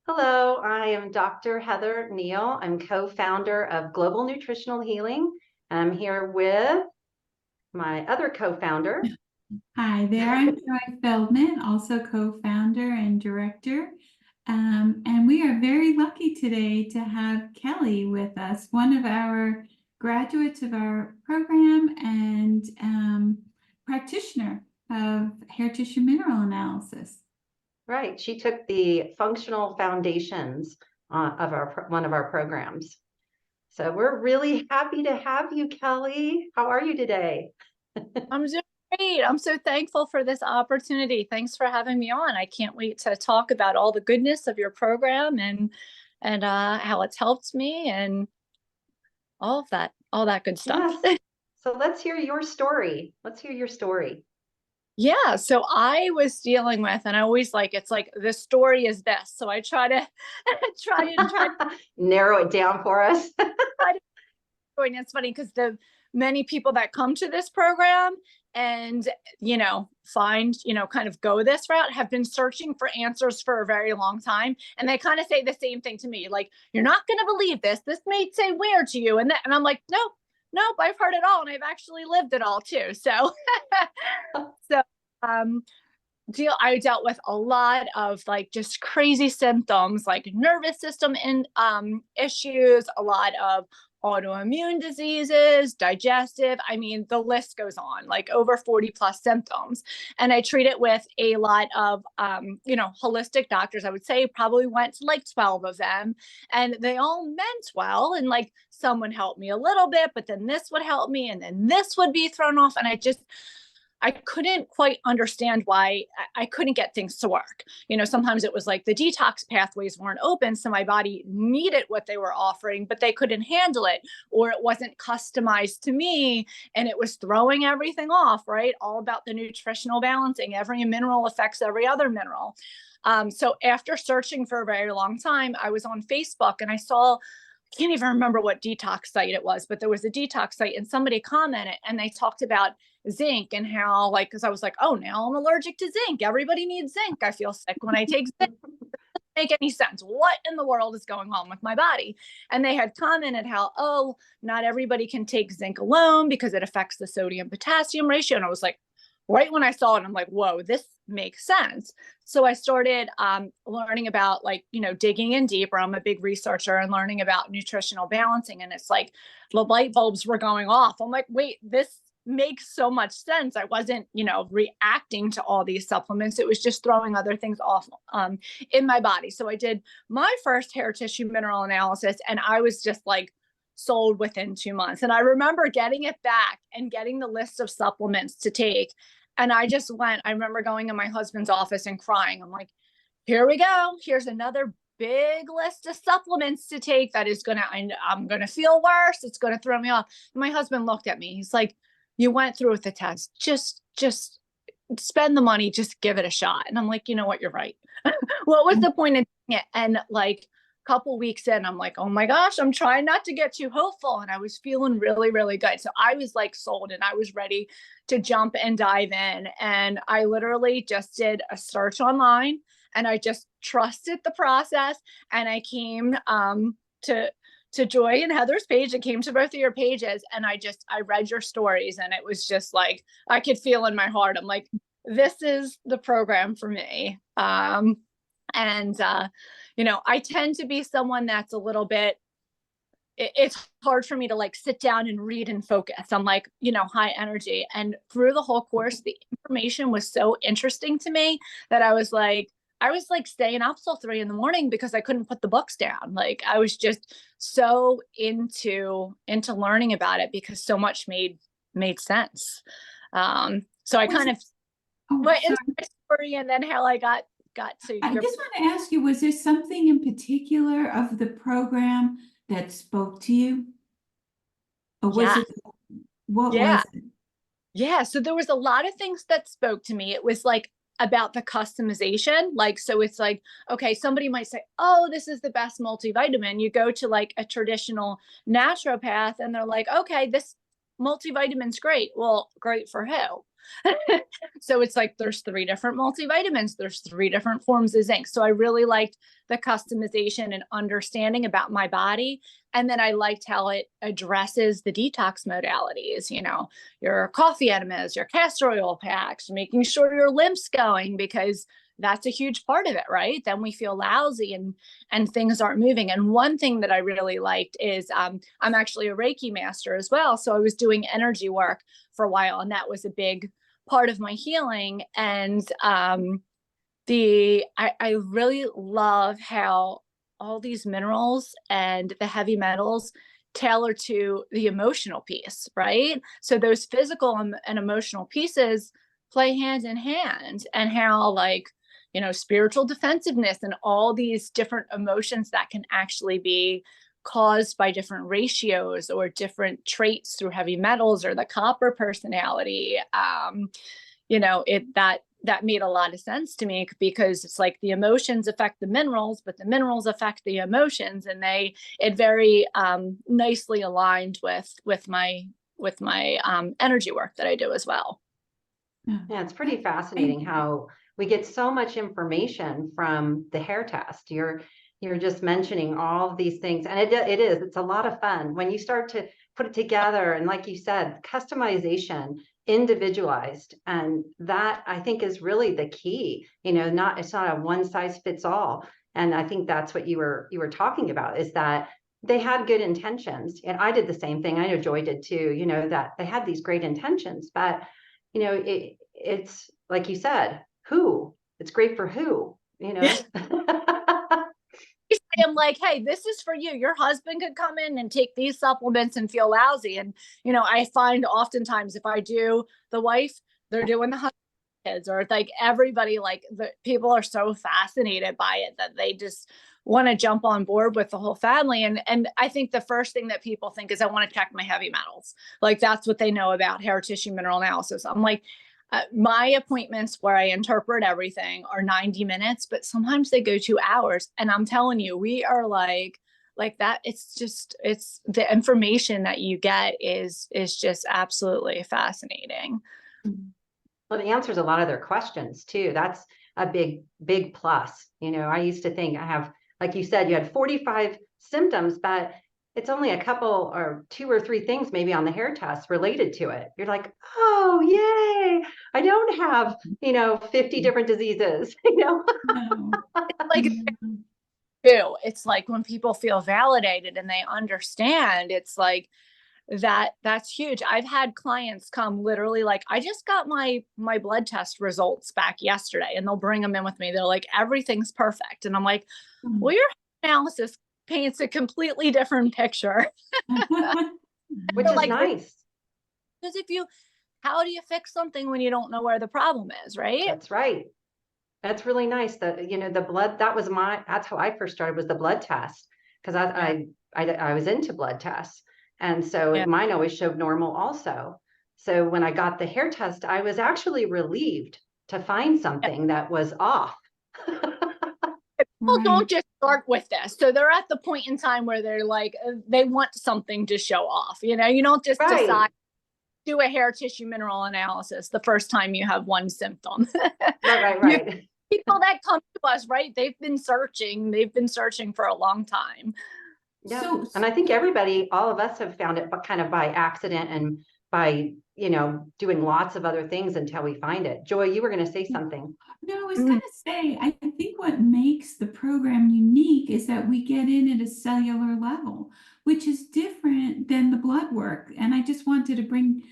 Hello, I am Dr. Heather Neal. I'm co-founder of Global Nutritional Healing. I'm here with my other co-founder. Hi there, I'm Joy Feldman, also co-founder and director. And we are very lucky today to have Kelley with us, one of our graduates of our program and practitioner of hair tissue mineral analysis. Right, she took the functional foundations of one of our programs. So we're really happy to have you, Kelley. How are you today? I'm doing great. I'm so thankful for this opportunity. Thanks for having me on. I can't wait to talk about all the goodness of your program and how it's helped me and all that good stuff. Yes. So let's hear your story. Let's hear your story. Yeah, so I was dealing with, and I always it's like the story is best. So I try to try Narrow it down for us. and it's funny because the many people that come to this program and find kind of go this route have been searching for answers for a very long time, and they kind of say the same thing to me, like, you're not going to believe this may say weird to you, and I'm like, nope, I've heard it all, and I've actually lived it all too. So so um I dealt with a lot of like just crazy symptoms, like nervous system issues, a lot of autoimmune diseases, digestive. I mean, the list goes on, like over 40 plus symptoms. And I treat it with a lot of, holistic doctors. I would say probably went to like 12 of them, and they all meant well. And like someone helped me a little bit, but then this would help me, and then this would be thrown off. And I couldn't quite understand why I couldn't get things to work. Sometimes it was like the detox pathways weren't open, so my body needed what they were offering, but they couldn't handle it, or it wasn't customized to me, and it was throwing everything off, right? All about the nutritional balancing. Every mineral affects every other mineral. So after searching for a very long time, I was on Facebook and I saw, I can't even remember what detox site it was, but there was a detox site and somebody commented and they talked about zinc and how, like, because I was like, oh, now I'm allergic to zinc. Everybody needs zinc. I feel sick when I take zinc. Make any sense. What in the world is going on with my body? And they had commented how, oh, not everybody can take zinc alone because it affects the sodium potassium ratio. And I was like, right when I saw it, I'm like, whoa, this makes sense. So I started learning about, like, digging in deeper. I'm a big researcher and learning about nutritional balancing. And it's like the light bulbs were going off. I'm like, wait, this makes so much sense. I wasn't, reacting to all these supplements. It was just throwing other things off in my body. So I did my first hair tissue mineral analysis, and I was just like sold within 2 months. And I remember getting it back and getting the list of supplements to take. And I remember going in my husband's office and crying. I'm like, here we go. Here's another big list of supplements to take that is I'm going to feel worse. It's going to throw me off. And my husband looked at me. He's like, you went through with the test. Just spend the money. Just give it a shot. And I'm like, you know what? You're right. What was the point of doing it? And like a couple weeks in, I'm like, oh my gosh, I'm trying not to get too hopeful. And I was feeling really, really good. So I was like sold, and I was ready to jump and dive in. And I literally just did a search online, and I just trusted the process. And I came to Joy and Heather's page. It came to both of your pages, and I read your stories, and it was just like, I could feel in my heart. I'm like, this is the program for me. I tend to be someone that's a little bit, it's hard for me to like sit down and read and focus. I'm like, high energy. And through the whole course, the information was so interesting to me that I was like staying up till 3 a.m. because I couldn't put the books down. Like, I was just so into learning about it because so much made sense. So I kind of went into my story, and then how I got to. I just want to ask you, was there something in particular of the program that spoke to you? Or was it, what was it? Yeah, so there was a lot of things that spoke to me. It was like about the customization. Like, so it's like, okay, somebody might say, oh, this is the best multivitamin. You go to like a traditional naturopath and they're like, okay, this multivitamins, great. Well, great for who? So it's like there's 3 different multivitamins, there's 3 different forms of zinc. So I really liked the customization and understanding about my body. And then I liked how it addresses the detox modalities, your coffee enemas, your castor oil packs, making sure your lymph's going, because that's a huge part of it, right? Then we feel lousy and things aren't moving. And one thing that I really liked is I'm actually a Reiki master as well. So I was doing energy work for a while, and that was a big part of my healing. And I really love how all these minerals and the heavy metals tailor to the emotional piece, right? So those physical and emotional pieces play hand in hand, and how spiritual defensiveness and all these different emotions that can actually be caused by different ratios or different traits through heavy metals or the copper personality. That made a lot of sense to me, because it's like the emotions affect the minerals, but the minerals affect the emotions, and it very nicely aligned with my energy work that I do as well. Yeah, it's pretty fascinating how we get so much information from the hair test. You're just mentioning all of these things, and it's a lot of fun when you start to put it together. And like you said, customization, individualized, and that I think is really the key. It's not a one size fits all. And I think that's what you were talking about, is that they had good intentions, and I did the same thing. I know Joy did too. That they had these great intentions, but it's like you said, it's great for who. I'm like, hey, this is for you. Your husband could come in and take these supplements and feel lousy. And, I find oftentimes if I do the wife, they're doing the husband, kids, or like everybody, like the people are so fascinated by it that they just want to jump on board with the whole family. And I think the first thing that people think is, I want to check my heavy metals. Like that's what they know about hair tissue mineral analysis. I'm like, my appointments where I interpret everything are 90 minutes, but sometimes they go 2 hours. And I'm telling you, we are like that. It's the information that you get is just absolutely fascinating. Well, it answers a lot of their questions too. That's a big plus. I used to think I have, like you said, you had 45 symptoms, but it's only a couple or 2 or 3 things maybe on the hair test related to it. You're like, oh, yay. I don't have, 50 different diseases, No. Like, it's like when people feel validated and they understand, it's like that's huge. I've had clients come literally like, I just got my blood test results back yesterday, and they'll bring them in with me. They're like, everything's perfect. And I'm like, well, your analysis paints a completely different picture. which is like, nice. Because how do you fix something when you don't know where the problem is, right? That's right. That's really nice. That the blood, that's how I first started, was the blood test, because I was into blood tests, and so mine always showed normal also. So when I got the hair test, I was actually relieved to find something that was off. People don't just start with this. So they're at the point in time where they're like, they want something to show off. You don't just decide, do a hair tissue mineral analysis the first time you have one symptom. Right. People that come to us, right? They've been searching for a long time. Yeah. And I think all of us have found it, but kind of by accident and by, doing lots of other things until we find it. Joy, you were going to say something. No, I was going to say, I think what makes the program unique is that we get in at a cellular level, which is different than the blood work. And I just wanted to bring,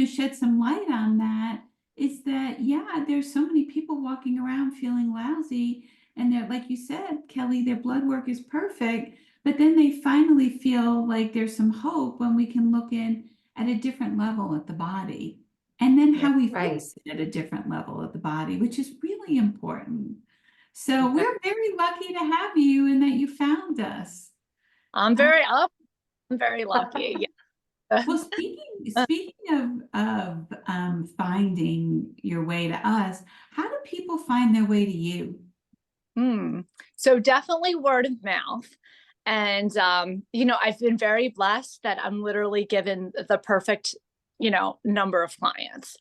shed some light on that, is that, there's so many people walking around feeling lousy. And they're, like you said, Kelley, their blood work is perfect, but then they finally feel like there's some hope when we can look in at a different level at the body. And then how we fix it at a different level of the body, which is really important. So we're very lucky to have you and that you found us. I'm very lucky. Yeah. Well, speaking of finding your way to us, how do people find their way to you? So definitely word of mouth. And, I've been very blessed that I'm literally given the perfect number of clients,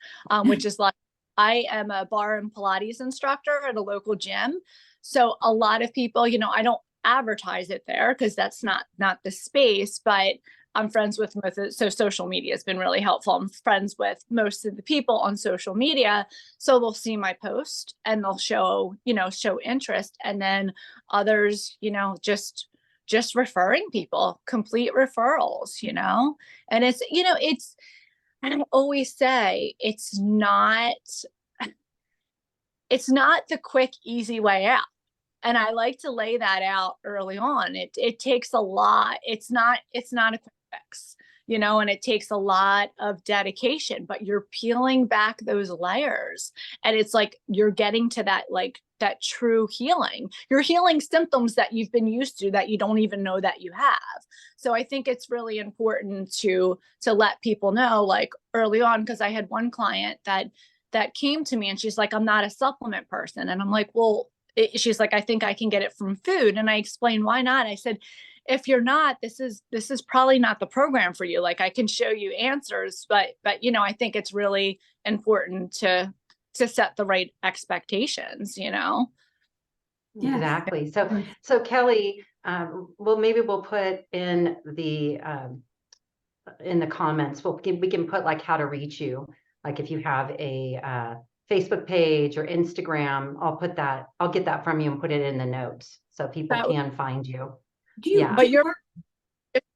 which is like, I am a bar and Pilates instructor at a local gym. So a lot of people, I don't advertise it there because that's not the space, but I'm friends with most, so social media has been really helpful. I'm friends with most of the people on social media. So they'll see my post and they'll show interest. And then others, just referring people, complete referrals, and and I always say, it's not the quick, easy way out. And I like to lay that out early on. It takes a lot. It's not a quick fix, and it takes a lot of dedication, but you're peeling back those layers. And it's like, you're getting to that true healing. You're healing symptoms that you've been used to that you don't even know that you have. So I think it's really important to let people know, like, early on, because I had one client that came to me and she's like, I'm not a supplement person. And I'm like, well, she's like, I think I can get it from food. And I explained, why not? I said, if you're not, this is probably not the program for you. Like, I can show you answers, but I think it's really important to set the right expectations, Yeah. Exactly. So Kelley, well, maybe we'll put in the comments, we can put like how to reach you. Like if you have a Facebook page or Instagram, I'll get that from you and put it in the notes so people can find you. But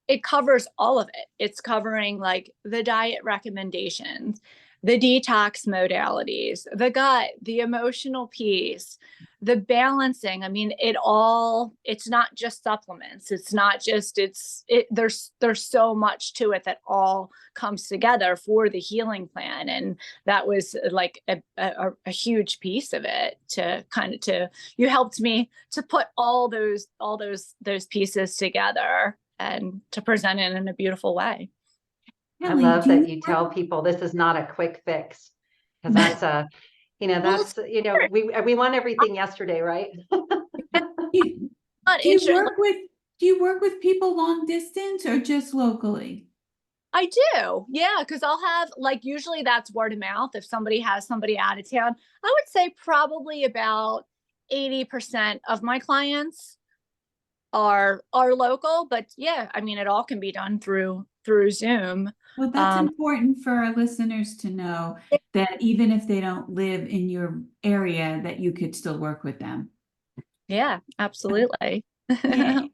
it covers all of it. It's covering like the diet recommendations, the detox modalities, the gut, the emotional piece, the balancing. I mean, it's not just supplements. It's not just, there's so much to it that all comes together for the healing plan. And that was like a huge piece of it you helped me to put all those pieces together and to present it in a beautiful way. I love that you tell people this is not a quick fix, because that's we want everything yesterday, right? Do you work with people long distance or just locally? I do. Yeah. Cause I'll have usually that's word of mouth. If somebody has somebody out of town, I would say probably about 80% of my clients are local, but yeah, I mean, it all can be done through Zoom. Well, that's important for our listeners to know, that even if they don't live in your area, that you could still work with them. Yeah, absolutely. So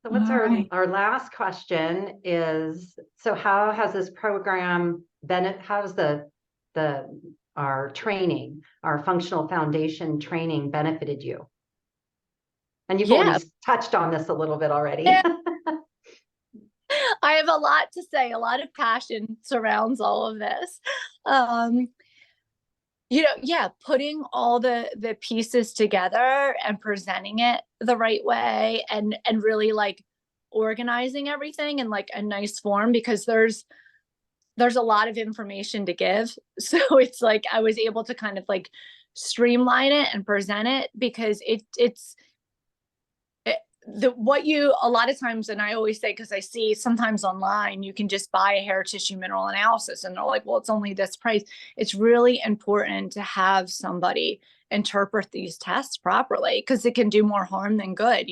what's our last question is, so how has this program how's our training, our functional foundation training benefited you? And you've already touched on this a little bit already. Yeah. I have a lot to say. A lot of passion surrounds all of this. Putting all the pieces together and presenting it the right way and really like organizing everything in like a nice form, because there's a lot of information to give. So it's like I was able to kind of like streamline it and present it, because a lot of times, and I always say, because I see sometimes online, you can just buy a hair tissue mineral analysis and they're like, well, it's only this price. It's really important to have somebody interpret these tests properly, because it can do more harm than good.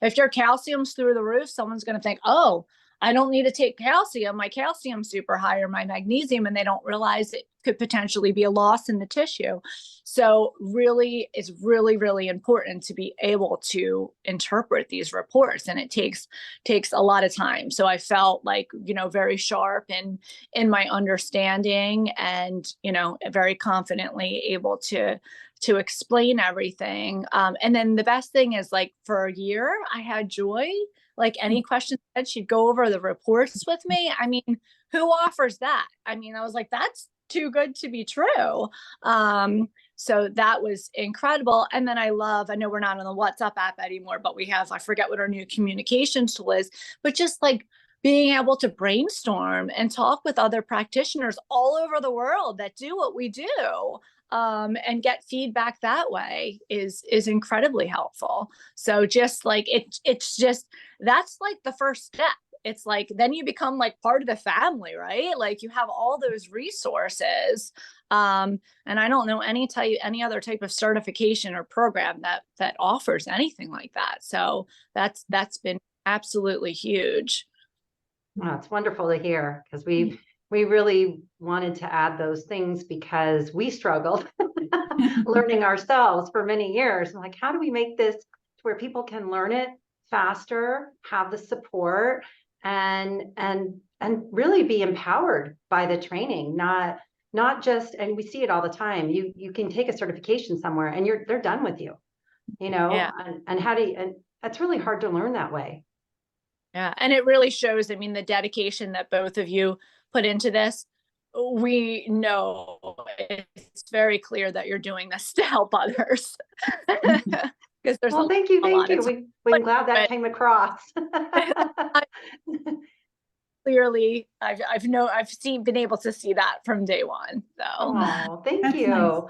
If your calcium's through the roof, someone's going to think, oh, I don't need to take calcium. My calcium's super high, or my magnesium, and they don't realize it could potentially be a loss in the tissue. So really, it's really, really important to be able to interpret these reports, and it takes a lot of time. So I felt like, very sharp in my understanding, and, very confidently able to explain everything. And then the best thing is, like, for a year, I had Joy. Like, any questions, she'd go over the reports with me. I mean, who offers that? I mean, I was like, that's too good to be true. So that was incredible. And then I know we're not on the WhatsApp app anymore, but we have, I forget what our new communications tool is, but just like being able to brainstorm and talk with other practitioners all over the world that do what we do. And get feedback that way is incredibly helpful. So just like it's just, that's like the first step. it's like, then you become like part of the family, right? Like you have all those resources. And I don't know any other type of certification or program that offers anything like that. So that's been absolutely huge. Oh, it's wonderful to hear, because we really wanted to add those things because we struggled learning ourselves for many years. Like, how do we make this where people can learn it faster, have the support, and really be empowered by the training, not just, and we see it all the time. You can take a certification somewhere and they're done with you, Yeah. and how do you, and that's really hard to learn that way. Yeah. And it really shows, I mean, the dedication that both of you put into this. We know it's very clear that you're doing this to help others. Because there's Well, thank a you. lot of We're glad that but came across. clearly I've been able to see that from day one. So Oh, thank That's you.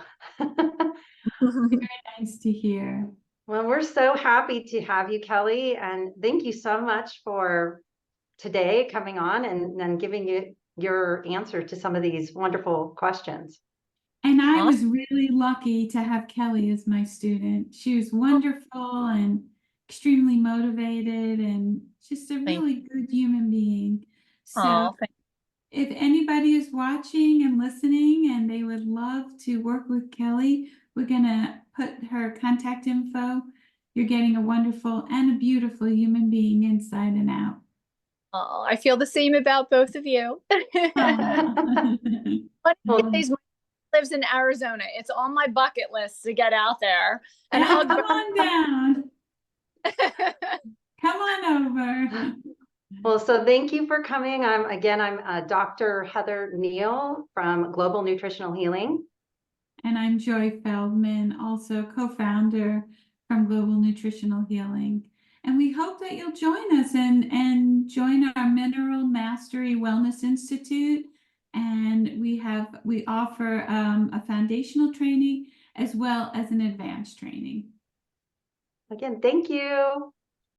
very nice to hear. Well, we're so happy to have you, Kelley, and thank you so much for today coming on and giving you your answer to some of these wonderful questions. And I was Awesome. really lucky to have Kelley as my student. She was wonderful and extremely motivated and just a really good human being. So Oh, if anybody is watching and listening and they would love to work with Kelley, we're going to put her contact info. You're getting a wonderful and a beautiful human being inside and out. oh, I feel the same about both of you. Aw. One of Well, these days, lives in Arizona. It's on my bucket list to get out there and Yeah, hug. come on down. Come on over. well, so thank you for coming. I'm Dr. Heather Neal from Global Nutritional Healing. And I'm Joy Feldman, also co-founder from Global Nutritional Healing. And we hope that you'll join us and join our Mineral Mastery Wellness Institute. And we offer a foundational training as well as an advanced training. Again, thank you.